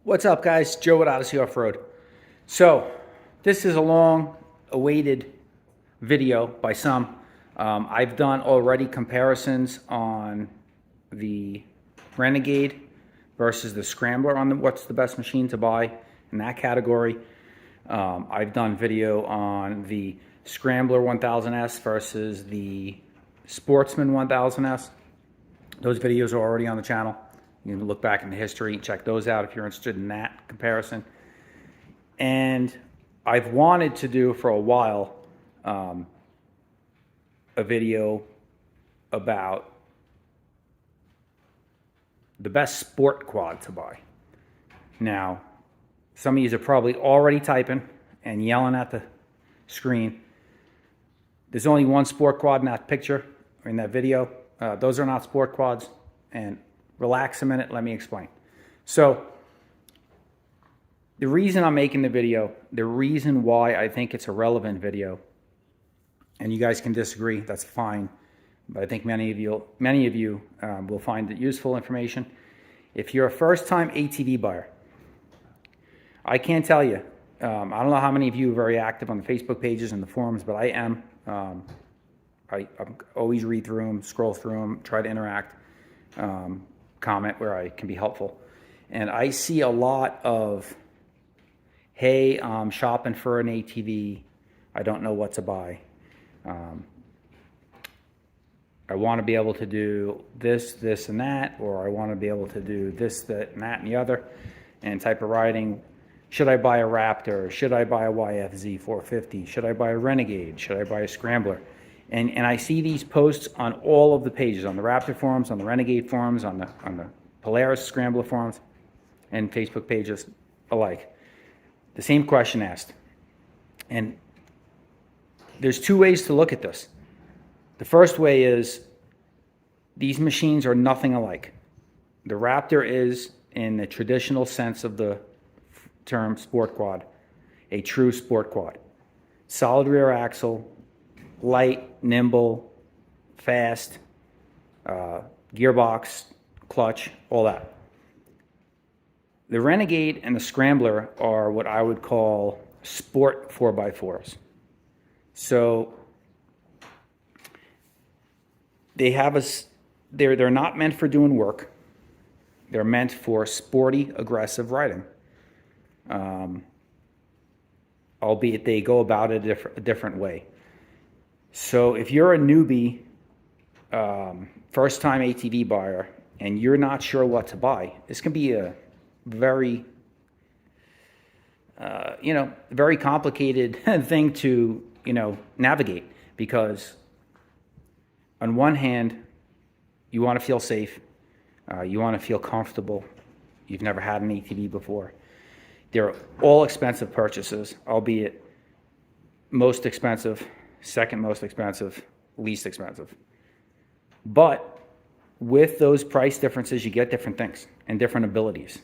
What's up, guys? Joe at Odyssey Off-Road. So, this is a long-awaited video by some. I've done already comparisons on the Renegade versus the Scrambler on what's the best machine to buy in that category. I've done video on the Scrambler 1000S versus the Sportsman 1000S. Those videos are already on the channel. You can look back in the history, check those out if you're interested in that comparison. And I've wanted to do for a while a video about the best sport quad to buy. Now, some of you are probably already typing and yelling at the screen. There's only one sport quad in that picture, or in that video. Those are not sport quads. And relax a minute, let me explain. So, the reason I'm making the video, the reason why I think it's a relevant video, and you guys can disagree, that's fine, but I think many of you will find it useful information. If you're a first-time ATV buyer, I can't tell you, I don't know how many of you are very active on the Facebook pages and the forums, but I am. I always read through them, scroll through them, try to interact. Comment where I can be helpful. And I see a lot of, hey, I'm shopping for an ATV. I don't know what to buy. I want to be able to do this, this, and that, or I want to be able to do this, that, and that, and the other, and type of riding. Should I buy a Raptor? Should I buy a YFZ 450? Should I buy a Renegade? Should I buy a Scrambler? And I see these posts on all of the pages, on the Raptor forums, on the Renegade forums, on the Polaris Scrambler forums, and Facebook pages alike. The same question asked. And there's two ways to look at this. The first way is these machines are nothing alike. The Raptor is, in the traditional sense of the term sport quad, a true sport quad. Solid rear axle, light, nimble, fast, gearbox, clutch, all that. The Renegade and the Scrambler are what I would call sport 4x4s. So they have they're not meant for doing work. They're meant for sporty, aggressive riding. Albeit they go about it a different way. So if you're a newbie, first-time ATV buyer, and you're not sure what to buy, this can be a very, very complicated thing to, navigate. Because on one hand, you want to feel safe. You want to feel comfortable. You've never had an ATV before. They're all expensive purchases, albeit most expensive, second most expensive, least expensive. But with those price differences, you get different things and different abilities.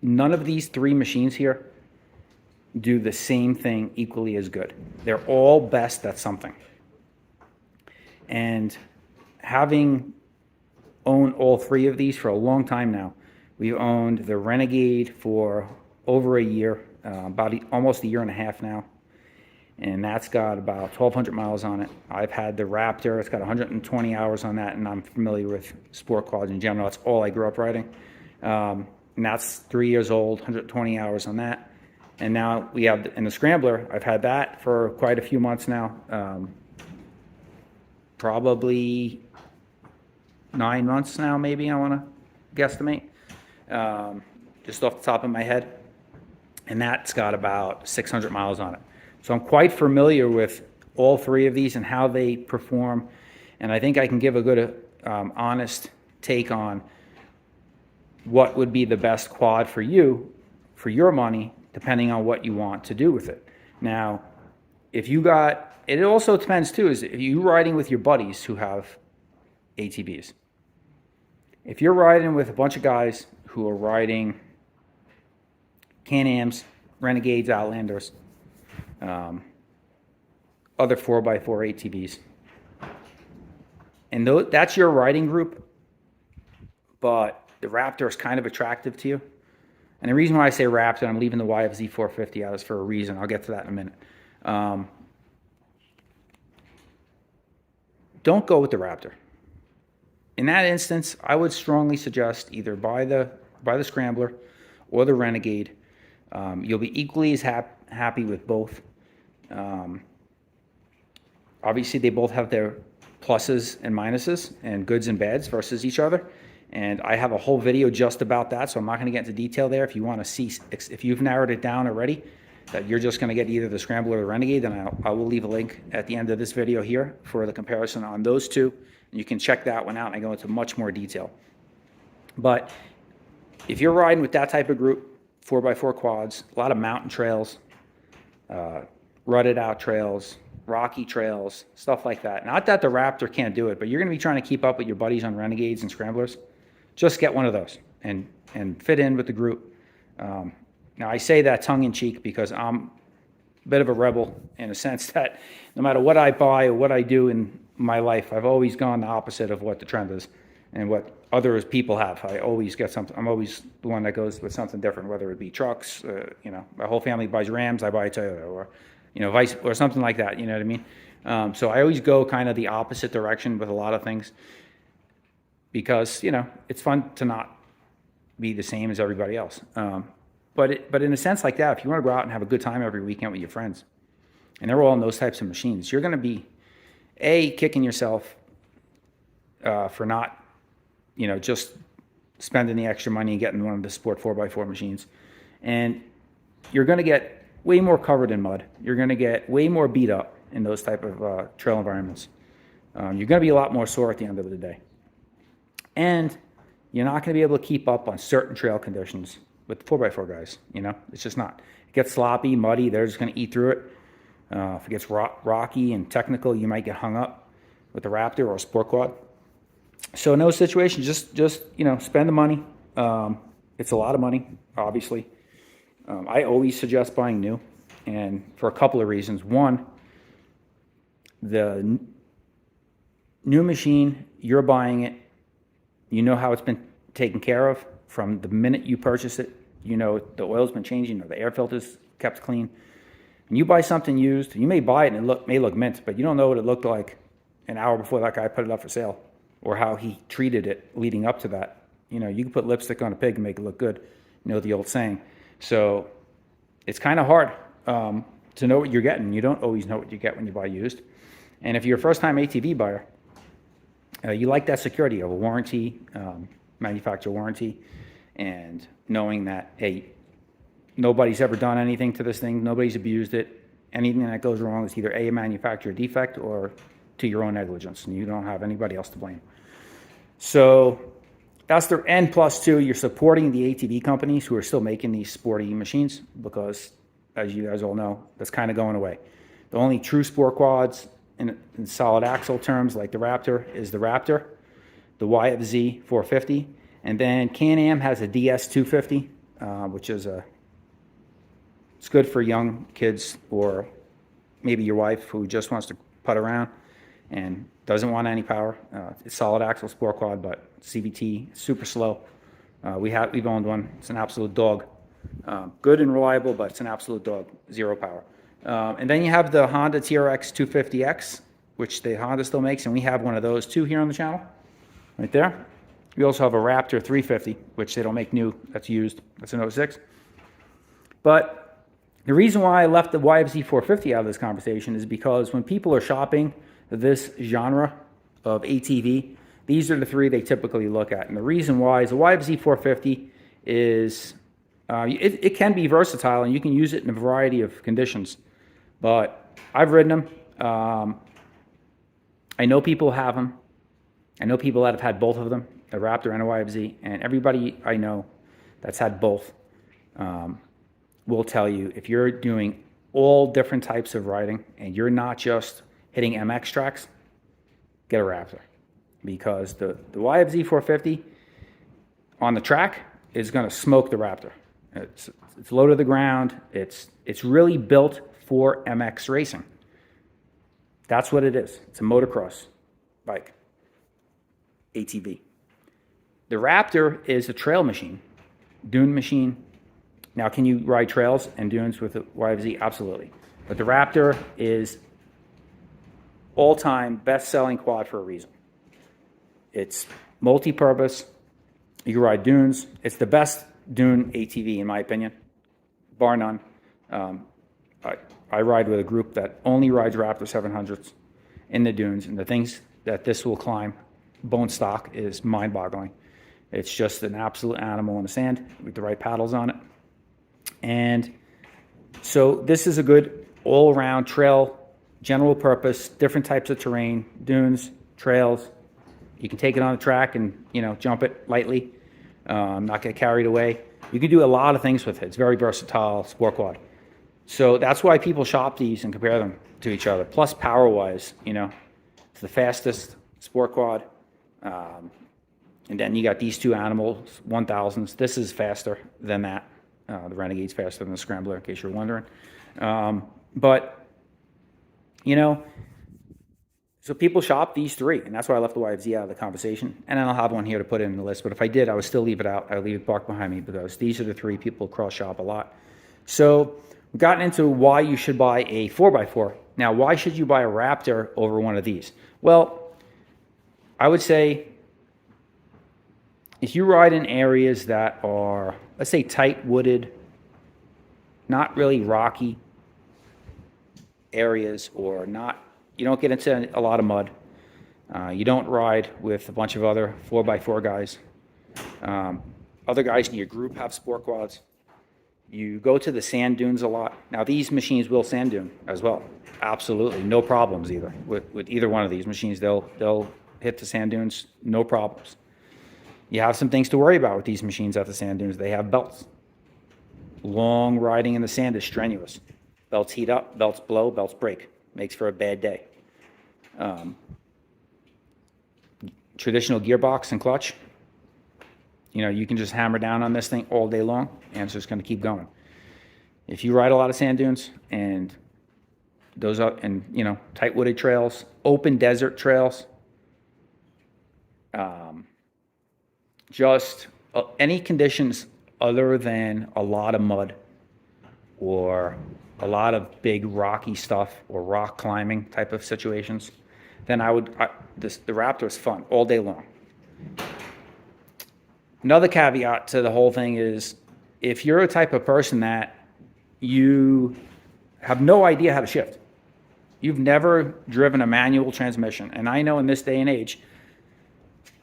None of these three machines here do the same thing equally as good. They're all best at something. And having owned all three of these for a long time now, we've owned the Renegade for over a year, almost a year and a half now. And that's got about 1,200 miles on it. I've had the Raptor. It's got 120 hours on that, and I'm familiar with sport quads in general. That's all I grew up riding. And that's 3 years old, 120 hours on that. And now we have, in the Scrambler, I've had that for quite a few months now. Probably 9 months now, maybe, I want to guesstimate. Just off the top of my head. And that's got about 600 miles on it. So I'm quite familiar with all three of these and how they perform. And I think I can give a good, honest take on what would be the best quad for you, for your money, depending on what you want to do with it. Now, it also depends too, is if you're riding with your buddies who have ATVs. If you're riding with a bunch of guys who are riding Can-Ams, Renegades, Outlanders, other 4x4 ATVs, and that's your riding group, but the Raptor is kind of attractive to you. And the reason why I say Raptor, I'm leaving the YFZ 450 out, is for a reason. I'll get to that in a minute. Don't go with the Raptor. In that instance, I would strongly suggest either buy the Scrambler or the Renegade. You'll be equally as happy with both. Obviously, they both have their pluses and minuses and goods and bads versus each other. And I have a whole video just about that, so I'm not going to get into detail there. If you want to see, if you've narrowed it down already, that you're just going to get either the Scrambler or the Renegade, then I will leave a link at the end of this video here for the comparison on those two. And you can check that one out, and I go into much more detail. But if you're riding with that type of group, 4x4 quads, a lot of mountain trails, rutted out trails, rocky trails, stuff like that. Not that the Raptor can't do it, but you're going to be trying to keep up with your buddies on Renegades and Scramblers. Just get one of those and fit in with the group. Now, I say that tongue-in-cheek because I'm a bit of a rebel in a sense that no matter what I buy or what I do in my life, I've always gone the opposite of what the trend is and what other people have. I always get something. I'm always the one that goes with something different, whether it be trucks. My whole family buys Rams. I buy a Toyota, or vice or something like that. You know what I mean? So I always go kind of the opposite direction with a lot of things because it's fun to not be the same as everybody else. But in a sense like that, if you want to go out and have a good time every weekend with your friends, and they're all in those types of machines, you're going to be kicking yourself for not just spending the extra money and getting one of the sport 4x4 machines, and you're going to get way more covered in mud. You're going to get way more beat up in those type of trail environments. You're going to be a lot more sore at the end of the day, and you're not going to be able to keep up on certain trail conditions with the 4x4 guys. It's just not. It gets sloppy, muddy. They're just going to eat through it. If it gets rocky and technical, you might get hung up with the Raptor or a sport quad. So in those situations, just spend the money. It's a lot of money, obviously. I always suggest buying new, and for a couple of reasons. One, the new machine, you're buying it, you know how it's been taken care of from the minute you purchase it. The oil's been changing, the air filter's kept clean. When you buy something used, you may buy it and it may look mint, but you don't know what it looked like an hour before that guy put it up for sale, or how he treated it leading up to that. You can put lipstick on a pig and make it look good. The old saying. So it's kind of hard to know what you're getting. You don't always know what you get when you buy used. And if you're a first-time ATV buyer, you like that security of a warranty, manufacturer warranty, and knowing that, hey, nobody's ever done anything to this thing, nobody's abused it. Anything that goes wrong is either a manufacturer defect or to your own negligence, and you don't have anybody else to blame. So that's the end. Plus two, you're supporting the ATV companies who are still making these sporty machines, because as you guys all know, that's kind of going away. The only true sport quads in solid axle terms, like the Raptor, is the Raptor, the YFZ 450, and then Can-Am has a DS 250, which is it's good for young kids, or maybe your wife who just wants to putt around and doesn't want any power. It's solid axle sport quad, but CVT, super slow. We've owned one. It's an absolute dog. Good and reliable, but it's an absolute dog. Zero power. And then you have the Honda TRX 250X, which the Honda still makes, and we have one of those too here on the channel, right there. We also have a Raptor 350, which they don't make new. That's used. That's an 06. But the reason why I left the YFZ 450 out of this conversation is because when people are shopping this genre of ATV, these are the three they typically look at. And the reason why is the YFZ 450 is, it can be versatile, and you can use it in a variety of conditions. But I've ridden them. I know people have them. I know people that have had both of them, a Raptor and a YFZ, and everybody I know that's had both will tell you, if you're doing all different types of riding and you're not just hitting MX tracks, get a Raptor. Because the YFZ 450 on the track is going to smoke the Raptor. It's low to the ground. It's really built for MX racing. That's what it is. It's a motocross bike, ATV. The Raptor is a trail machine, dune machine. Now, can you ride trails and dunes with the YFZ? Absolutely. But the Raptor is all-time best-selling quad for a reason. It's multi-purpose. You can ride dunes. It's the best dune ATV, in my opinion, bar none. I ride with a group that only rides Raptor 700s in the dunes, and the things that this will climb, bone stock, is mind-boggling. It's just an absolute animal in the sand with the right paddles on it. And so this is a good all-around trail, general purpose, different types of terrain, dunes, trails. You can take it on the track and, jump it lightly, not get carried away. You can do a lot of things with it. It's very versatile sport quad. So that's why people shop these and compare them to each other. Plus, power-wise, it's the fastest sport quad. And then you got these two animals, 1000s. This is faster than that. The Renegade's faster than the Scrambler, in case you're wondering. So people shop these three, and that's why I left the YFZ out of the conversation. And then I'll have one here to put in the list. But if I did, I would still leave it out. I would leave it parked behind me because these are the three people cross-shop a lot. So we've gotten into why you should buy a 4x4. Now, why should you buy a Raptor over one of these? Well, I would say if you ride in areas that are, let's say, tight wooded, not really rocky areas, or you don't get into a lot of mud. You don't ride with a bunch of other 4x4 guys. Other guys in your group have sport quads. You go to the sand dunes a lot. Now, these machines will sand dune as well. Absolutely, no problems either. With either one of these machines, they'll hit the sand dunes, no problems. You have some things to worry about with these machines at the sand dunes. They have belts. Long riding in the sand is strenuous. Belts heat up, belts blow, belts break. Makes for a bad day. Traditional gearbox and clutch, you can just hammer down on this thing all day long, and it's just going to keep going. If you ride a lot of sand dunes and those are, and tight wooded trails, open desert trails, just any conditions other than a lot of mud or a lot of big rocky stuff or rock climbing type of situations, then the Raptor is fun all day long. Another caveat to the whole thing is if you're a type of person that you have no idea how to shift, you've never driven a manual transmission, and I know in this day and age,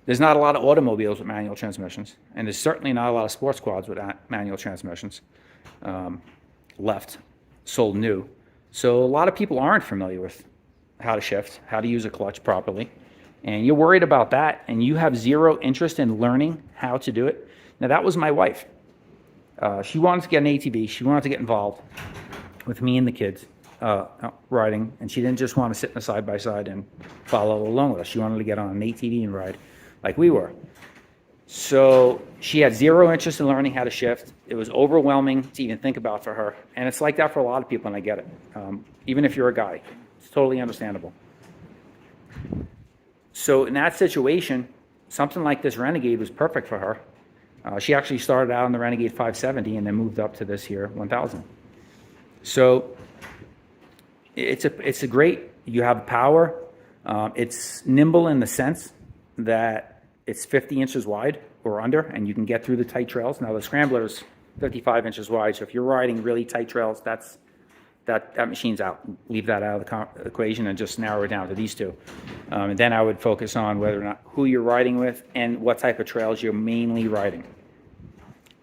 there's not a lot of automobiles with manual transmissions, and there's certainly not a lot of sports quads with manual transmissions left, sold new. So a lot of people aren't familiar with how to shift, how to use a clutch properly, and you're worried about that, and you have zero interest in learning how to do it. Now, that was my wife. She wanted to get an ATV. She wanted to get involved with me and the kids riding, and she didn't just want to sit in a side-by-side and follow along with us. She wanted to get on an ATV and ride like we were. So she had zero interest in learning how to shift. It was overwhelming to even think about for her, and it's like that for a lot of people, and I get it. Even if you're a guy, it's totally understandable. So in that situation, something like this Renegade was perfect for her. She actually started out on the Renegade 570 and then moved up to this here 1000. So it's a great, you have power. It's nimble in the sense that it's 50 inches wide or under, and you can get through the tight trails. Now the Scrambler is 55 inches wide, so if you're riding really tight trails, that machine's out. Leave that out of the equation and just narrow it down to these two. And then I would focus on whether or not who you're riding with and what type of trails you're mainly riding.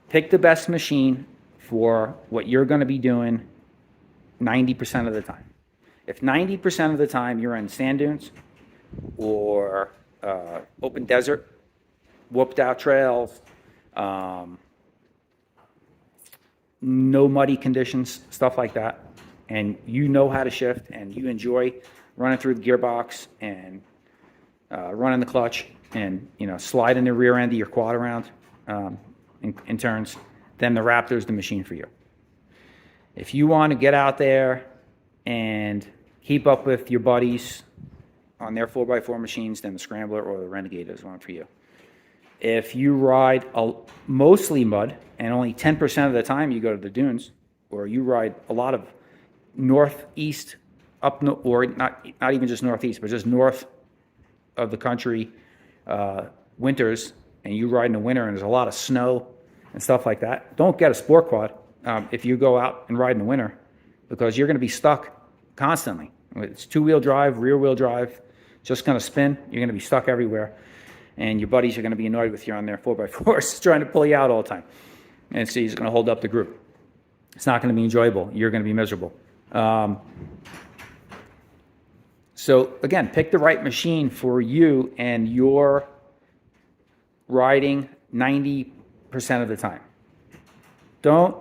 Pick the best machine for what you're going to be doing 90% of the time. If 90% of the time you're in sand dunes or open desert, whooped out trails, no muddy conditions, stuff like that, and you know how to shift and you enjoy running through the gearbox and running the clutch and sliding the rear end of your quad around in turns, then the Raptor is the machine for you. If you want to get out there and keep up with your buddies on their 4x4 machines, then the Scrambler or the Renegade is one for you. If you ride mostly mud and only 10% of the time you go to the dunes, or you ride a lot of northeast or not even just northeast, but just north of the country winters, and you ride in the winter and there's a lot of snow and stuff like that, don't get a sport quad if you go out and ride in the winter, because you're going to be stuck constantly. It's two-wheel drive, rear-wheel drive, just going to spin. You're going to be stuck everywhere, and your buddies are going to be annoyed with you on their 4x4s trying to pull you out all the time. And so he's going to hold up the group. It's not going to be enjoyable. You're going to be miserable. So again, pick the right machine for you and your riding 90% of the time. Don't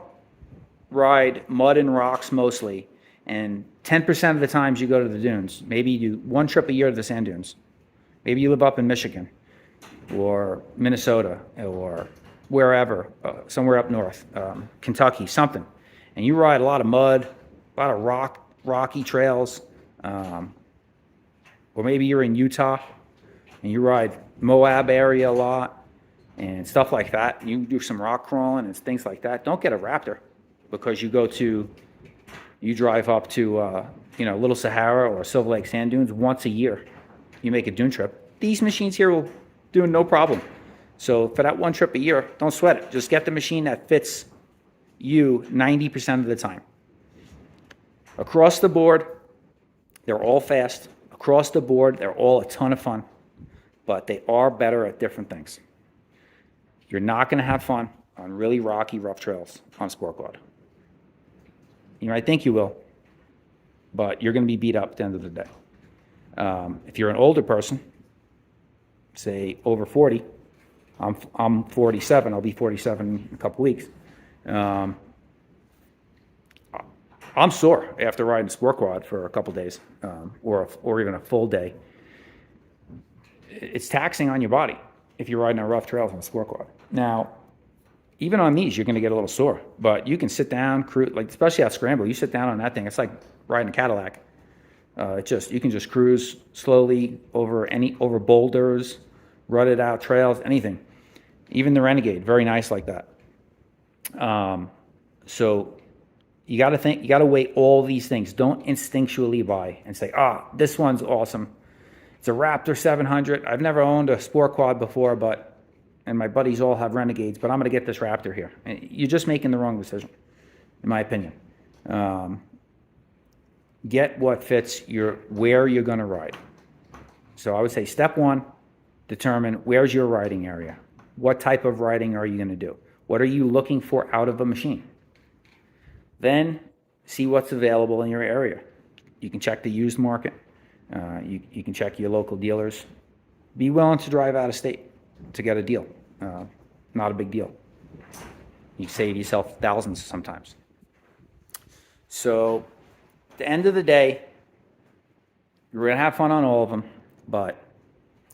ride mud and rocks mostly, and 10% of the times you go to the dunes. Maybe you do one trip a year to the sand dunes. Maybe you live up in Michigan or Minnesota or wherever, somewhere up north, Kentucky, something. And you ride a lot of mud, a lot of rocky trails, or maybe you're in Utah and you ride Moab area a lot and stuff like that. You do some rock crawling and things like that. Don't get a Raptor because you drive up to Little Sahara or Silver Lake sand dunes once a year. You make a dune trip. These machines here will do no problem. So for that one trip a year, don't sweat it. Just get the machine that fits you 90% of the time. Across the board, they're all fast. Across the board, they're all a ton of fun, but they are better at different things. You're not going to have fun on really rocky, rough trails on Sport Quad. You might think you will, but you're going to be beat up at the end of the day. If you're an older person, say over 40, I'm 47. I'll be 47 in a couple weeks. I'm sore after riding Sport Quad for a couple days, or even a full day. It's taxing on your body if you're riding on rough trails on a Sport Quad. Now, even on these, you're going to get a little sore, but you can sit down, cruise, like especially at Scrambler. You sit down on that thing, it's like riding a Cadillac. You can just cruise slowly over boulders, rutted out trails, anything. Even the Renegade, very nice like that. So you got to weigh all these things. Don't instinctually buy and say, this one's awesome. It's a Raptor 700. I've never owned a Sport Quad before, and my buddies all have Renegades, but I'm going to get this Raptor here. And you're just making the wrong decision, in my opinion. Get what fits where you're going to ride. So I would say step one, determine where's your riding area. What type of riding are you going to do? What are you looking for out of a machine? Then see what's available in your area. You can check the used market. You can check your local dealers. Be willing to drive out of state to get a deal. Not a big deal. You save yourself thousands sometimes. So at the end of the day, you're going to have fun on all of them, but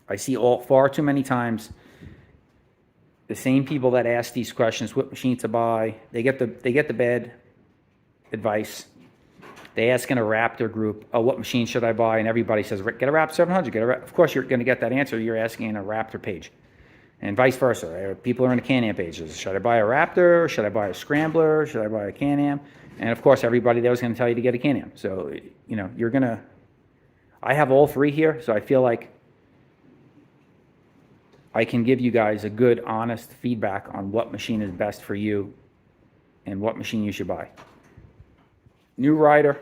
I see far too many times the same people that ask these questions, what machine to buy, they get the bad advice. They ask in a Raptor group, what machine should I buy? And everybody says, get a Raptor 700. Of course, you're going to get that answer. You're asking in a Raptor page. And vice versa. People are in the Can-Am pages. Should I buy a Raptor? Should I buy a Scrambler? Should I buy a Can-Am? And of course, everybody there is going to tell you to get a Can-Am. So, I have all three here, so I feel like I can give you guys a good, honest feedback on what machine is best for you and what machine you should buy. New rider,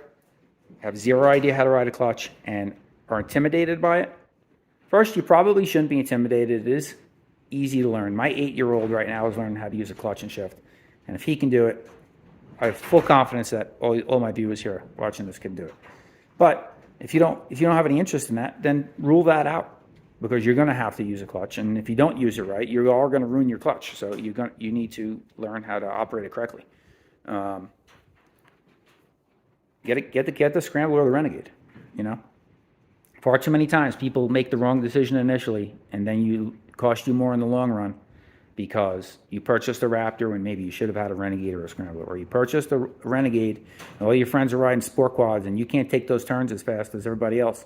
have zero idea how to ride a clutch, and are intimidated by it. First, you probably shouldn't be intimidated. It is easy to learn. My 8-year-old right now is learning how to use a clutch and shift. And if he can do it, I have full confidence that all my viewers here watching this can do it. But if you don't have any interest in that, then rule that out, because you're going to have to use a clutch. And if you don't use it right, you are going to ruin your clutch. So you need to learn how to operate it correctly. Get the Scrambler or the Renegade. Far too many times people make the wrong decision initially, and then cost you more in the long run because you purchased a Raptor when maybe you should have had a Renegade or a Scrambler, or you purchased a Renegade and all your friends are riding Sport Quads and you can't take those turns as fast as everybody else,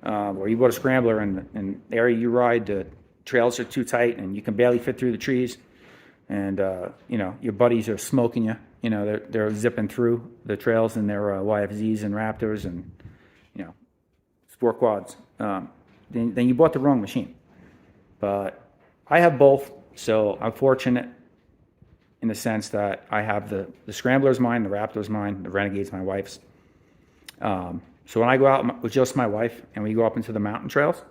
or you bought a Scrambler and the area you ride to trails are too tight and you can barely fit through the trees, and you know, your buddies are smoking you. You know, they're zipping through the trails in their YFZs and Raptors and, you know, sport quads. Then you bought the wrong machine. But I have both, so I'm fortunate in the sense that I have the Scrambler's mine, the Raptor's mine, the Renegade's my wife's. So when I go out with just my wife and we go up into the mountain trails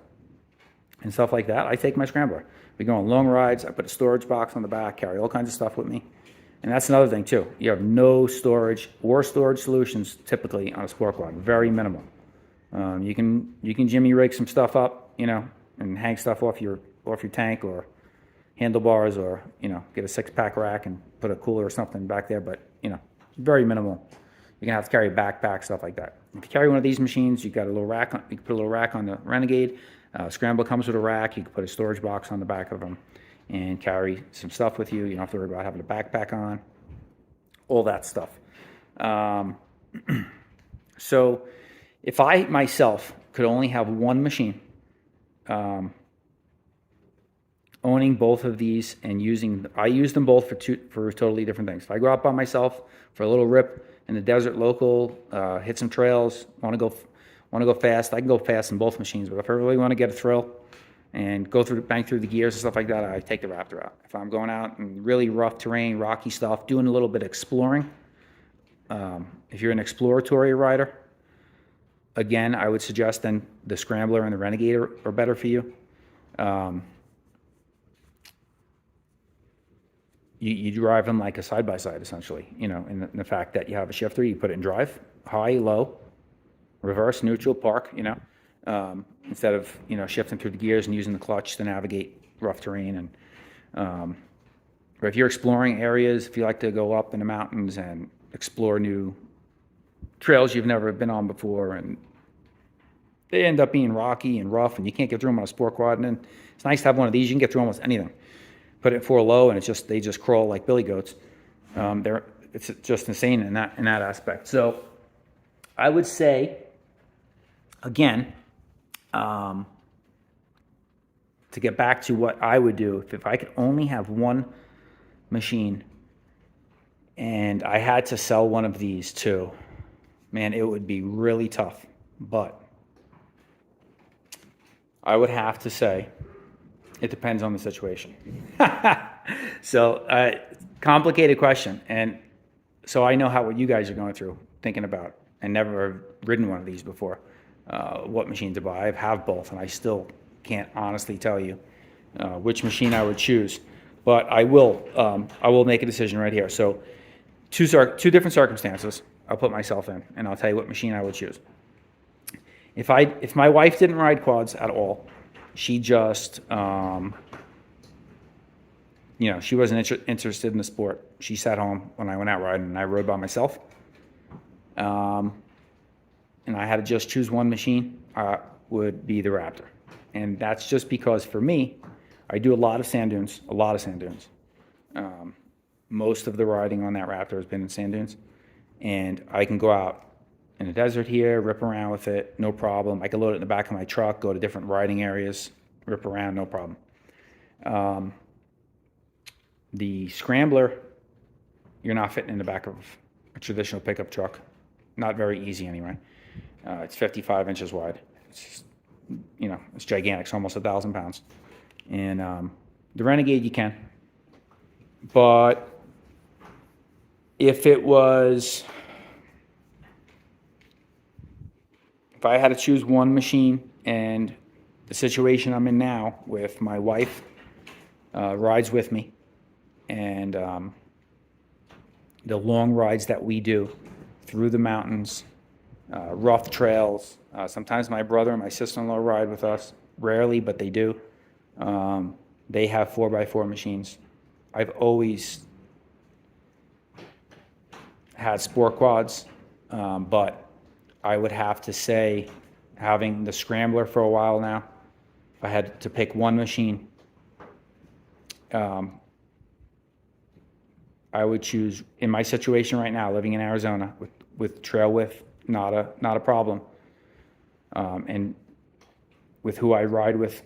and stuff like that, I take my Scrambler. We go on long rides. I put a storage box on the back, carry all kinds of stuff with me. And that's another thing too. You have no storage or storage solutions typically on a sport quad, very minimal. You can jimmy rig some stuff up, you know, and hang stuff off your tank or handlebars, or, you know, get a 6-pack rack and put a cooler or something back there. But, you know, very minimal. You're gonna have to carry a backpack, stuff like that. If you carry one of these machines, you've got a little rack. You can put a little rack on the Renegade. Scrambler comes with a rack. You can put a storage box on the back of them and carry some stuff with you. You don't have to worry about having a backpack on. All that stuff. So if I myself could only have one machine, owning both of these and I use them both for totally different things. If I go out by myself for a little rip in the desert local, hit some trails, want to go fast, I can go fast in both machines. But if I really want to get a thrill and bang through the gears and stuff like that, I take the Raptor out. If I'm going out in really rough terrain, rocky stuff, doing a little bit of exploring, if you're an exploratory rider, again, I would suggest then the Scrambler and the Renegade are better for you. You drive them like a side-by-side, essentially, you know, in the fact that you have a shifter, you put it in drive, high, low, reverse, neutral, park, you know, instead of, you know, shifting through the gears and using the clutch to navigate rough terrain. And or if you're exploring areas, if you like to go up in the mountains and explore new trails you've never been on before, and they end up being rocky and rough and you can't get through them on a sport quad, and then it's nice to have one of these. You can get through almost anything. Put it 4 low, and they just crawl like billy goats. It's just insane in that aspect. So I would say, again, to get back to what I would do, if I could only have one machine and I had to sell one of these too, man, it would be really tough. But I would have to say, it depends on the situation. So, complicated question. And so I know what you guys are going through, thinking about, and never have ridden one of these before, what machine to buy. I have both, and I still can't honestly tell you which machine I would choose. But I will make a decision right here. So two different circumstances I'll put myself in, and I'll tell you what machine I would choose. If my wife didn't ride quads at all, she just, you know, she wasn't interested in the sport. She sat home when I went out riding, and I rode by myself. And I had to just choose one machine, would be the Raptor. And that's just because for me, I do a lot of sand dunes. Most of the riding on that Raptor has been in sand dunes. And I can go out in the desert here, rip around with it, no problem. I can load it in the back of my truck, go to different riding areas, rip around, no problem. The Scrambler, you're not fitting in the back of a traditional pickup truck. Not very easy anyway. It's 55 inches wide. It's, you know, it's gigantic. It's almost 1,000 pounds. And the Renegade you can. But if I had to choose one machine, and the situation I'm in now with my wife rides with me, and the long rides that we do through the mountains, rough trails. Sometimes my brother and my sister-in-law ride with us. Rarely, but they do. They have 4x4 machines. I've always had sport quads, but I would have to say, having the Scrambler for a while now, if I had to pick one machine, I would choose, in my situation right now, living in Arizona, with trail width, not a problem, and with who I ride with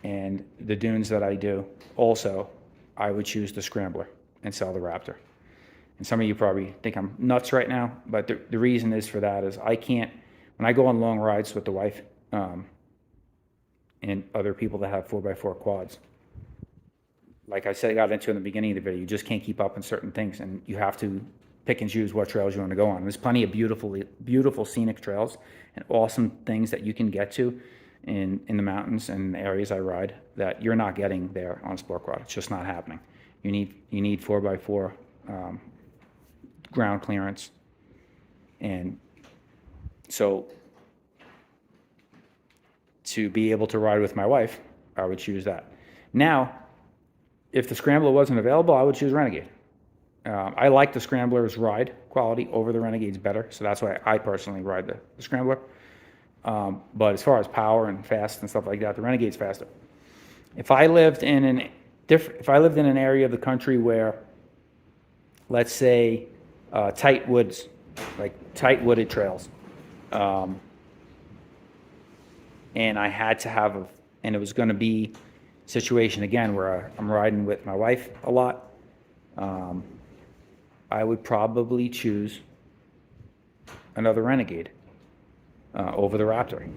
and the dunes that I do, also, I would choose the Scrambler and sell the Raptor. And some of you probably think I'm nuts right now, but the reason is for that is I can't, when I go on long rides with the wife and other people that have 4x4 quads, like I said, I got into in the beginning of the video, you just can't keep up on certain things, and you have to pick and choose what trails you want to go on. There's plenty of beautiful scenic trails and awesome things that you can get to in the mountains and the areas I ride that you're not getting there on a sport quad. It's just not happening. You need 4x4 ground clearance, and so to be able to ride with my wife, I would choose that. Now, if the Scrambler wasn't available, I would choose Renegade. I like the Scrambler's ride quality over the Renegade's better, so that's why I personally ride the Scrambler. But as far as power and fast and stuff like that, the Renegade's faster. If I lived in an area of the country where, let's say, tight woods, like tight wooded trails, and I had to have and it was going to be a situation again where I'm riding with my wife a lot, I would probably choose another Renegade over the Raptor.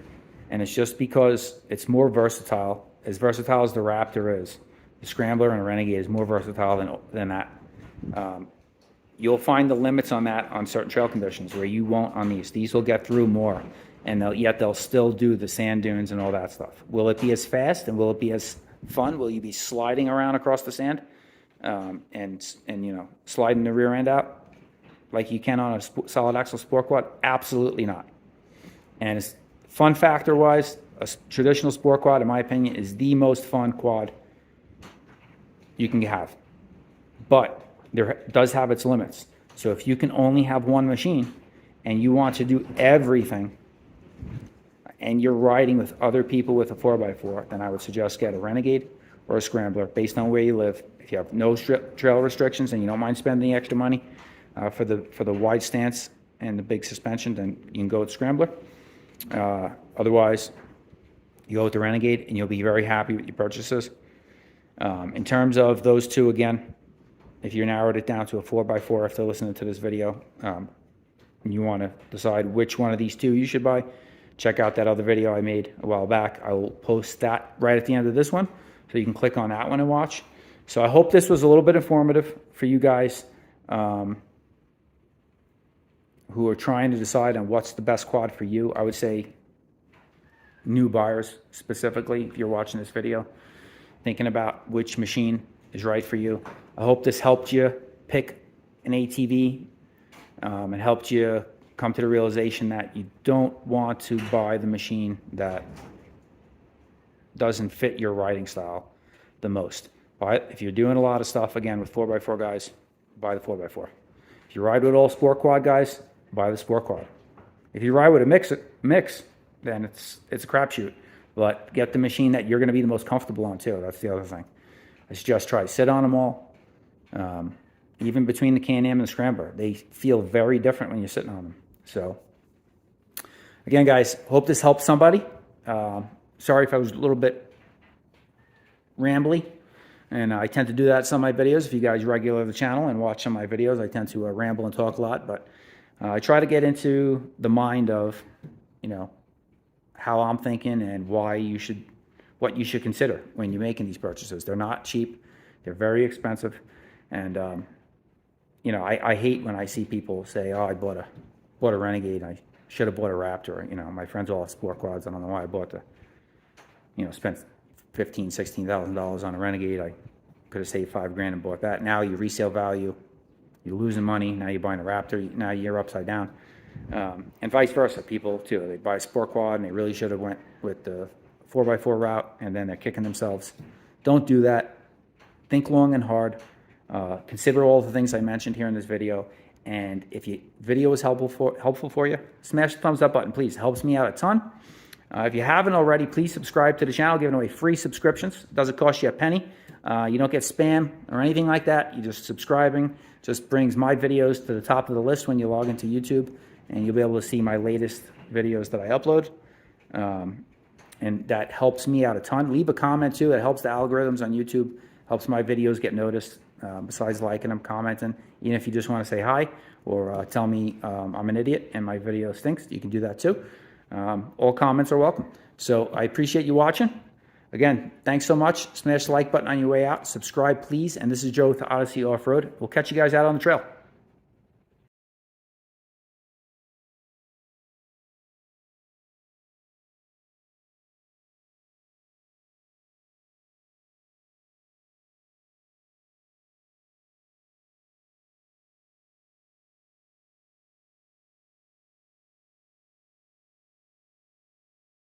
And it's just because it's more versatile. As versatile as the Raptor is, the Scrambler and the Renegade is more versatile than that. You'll find the limits on that on certain trail conditions where you won't on these. These will get through more, and yet they'll still do the sand dunes and all that stuff. Will it be as fast and will it be as fun? Will you be sliding around across the sand and sliding the rear end out like you can on a solid axle sport quad? Absolutely not. And it's fun factor wise, a traditional sport quad, in my opinion, is the most fun quad you can have. But there does have its limits. So if you can only have one machine and you want to do everything and you're riding with other people with a 4x4, then I would suggest get a Renegade or a Scrambler based on where you live. If you have no trail restrictions and you don't mind spending the extra money for the wide stance and the big suspension, then you can go with Scrambler. Otherwise, you go with the Renegade and you'll be very happy with your purchases. In terms of those two, again, if you narrowed it down to a 4x4 after listening to this video, and you want to decide which one of these two you should buy, check out that other video I made a while back. I will post that right at the end of this one, so you can click on that one and watch. So I hope this was a little bit informative for you guys who are trying to decide on what's the best quad for you. I would say new buyers specifically, if you're watching this video, thinking about which machine is right for you. I hope this helped you pick an ATV and helped you come to the realization that you don't want to buy the machine that doesn't fit your riding style the most. But if you're doing a lot of stuff, again, with 4x4 guys, buy the 4x4. If you ride with all sport quad guys, buy the sport quad. If you ride with a mix, then it's a crapshoot. But get the machine that you're going to be the most comfortable on too. That's the other thing. I suggest try to sit on them all. Even between the Can-Am and the Scrambler, they feel very different when you're sitting on them. So, again, guys, hope this helps somebody. Sorry if I was a little bit rambly, and I tend to do that in some of my videos. If you guys regular the channel and watch some of my videos, I tend to ramble and talk a lot, but I try to get into the mind of, how I'm thinking and what you should consider when you're making these purchases. They're not cheap. They're very expensive. And, I hate when I see people say, oh, I bought a Renegade. I should have bought a Raptor. My friends all have sport quads. I don't know why I bought spent $15,000, $16,000 on a Renegade. I could have saved $5,000 and bought that. Now your resale value, you're losing money. Now you're buying a Raptor. Now you're upside down. And vice versa. People too, they buy a sport quad and they really should have went with the 4x4 route, and then they're kicking themselves. Don't do that. Think long and hard. Consider all the things I mentioned here in this video. And if your video was helpful for you, smash the thumbs up button, please. It helps me out a ton. If you haven't already, please subscribe to the channel. Giving away free subscriptions. It doesn't cost you a penny. You don't get spam or anything like that. You're just subscribing. Just brings my videos to the top of the list when you log into YouTube, and you'll be able to see my latest videos that I upload. and that helps me out a ton. Leave a comment too. It helps the algorithms on YouTube, helps my videos get noticed, besides liking them, commenting. Even if you just want to say hi or tell me I'm an idiot and my video stinks, you can do that too. All comments are welcome. So I appreciate you watching. Again, thanks so much. Smash the like button on your way out. Subscribe, please. And this is Joe with Odyssey Off-Road. We'll catch you guys out on the trail.